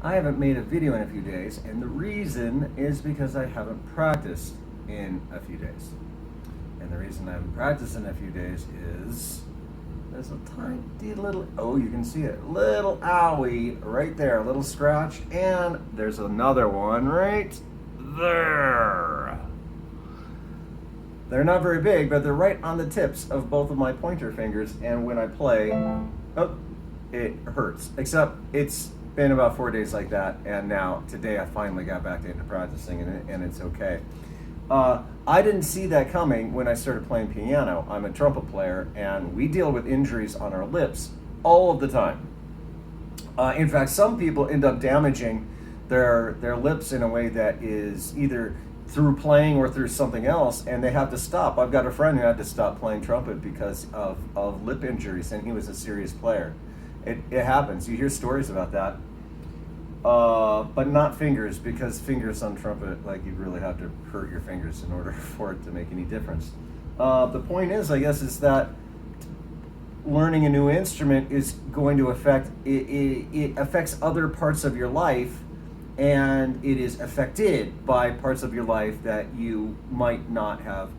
I haven't made a video in a few days, and the reason is because I haven't practiced in a few days. And the reason I haven't practiced in a few days is there's a tiny little, oh, you can see it, little owie right there, a little scratch, and there's another one right there. They're not very big, but they're right on the tips of both of my pointer fingers, and when I play, oh, it hurts. Except it's been about 4 days like that, and now today I finally got back into practicing, and it's okay. I didn't see that coming when I started playing piano. I'm a trumpet player, and we deal with injuries on our lips all of the time. In fact, some people end up damaging their lips in a way that is either through playing or through something else, and they have to stop. I've got a friend who had to stop playing trumpet because of lip injuries, and he was a serious player. It happens. You hear stories about that. But not fingers, because fingers on trumpet, like, you really have to hurt your fingers in order for it to make any difference. The point is, I guess, is that learning a new instrument is going to affect, it affects other parts of your life, and it is affected by parts of your life that you might not have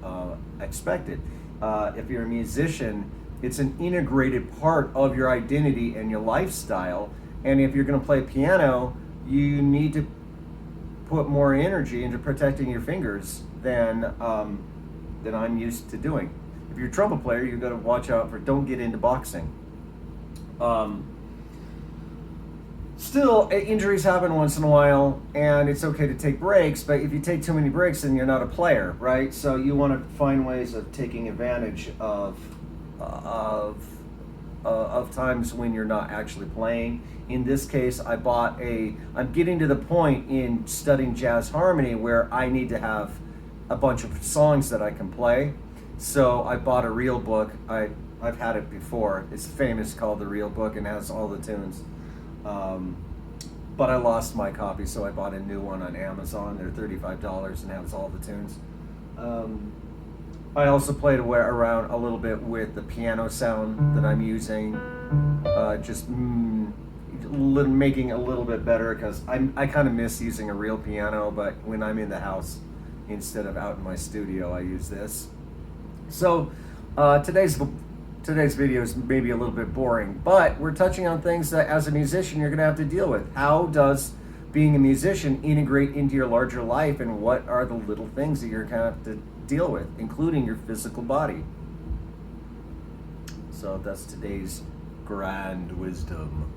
expected. If you're a musician, it's an integrated part of your identity and your lifestyle. And if you're going to play piano, you need to put more energy into protecting your fingers than I'm used to doing. If you're a trumpet player, you've got to watch out for, don't get into boxing. Still, injuries happen once in a while, and it's okay to take breaks, but if you take too many breaks, then you're not a player, right? So you want to find ways of taking advantage of times when you're not actually playing. In this case, I'm getting to the point in studying jazz harmony where I need to have a bunch of songs that I can play. So I bought a real book. I've had it before. It's famous, called The Real Book, and has all the tunes. But I lost my copy, so I bought a new one on Amazon. They're $35 and has all the tunes. I also played around a little bit with the piano sound that I'm using, making it a little bit better, because I kind of miss using a real piano, but when I'm in the house instead of out in my studio, I use this. So today's video is maybe a little bit boring, but we're touching on things that as a musician you're going to have to deal with. How does being a musician integrate into your larger life, and what are the little things that you're going to have to deal with, including your physical body? So that's today's grand wisdom.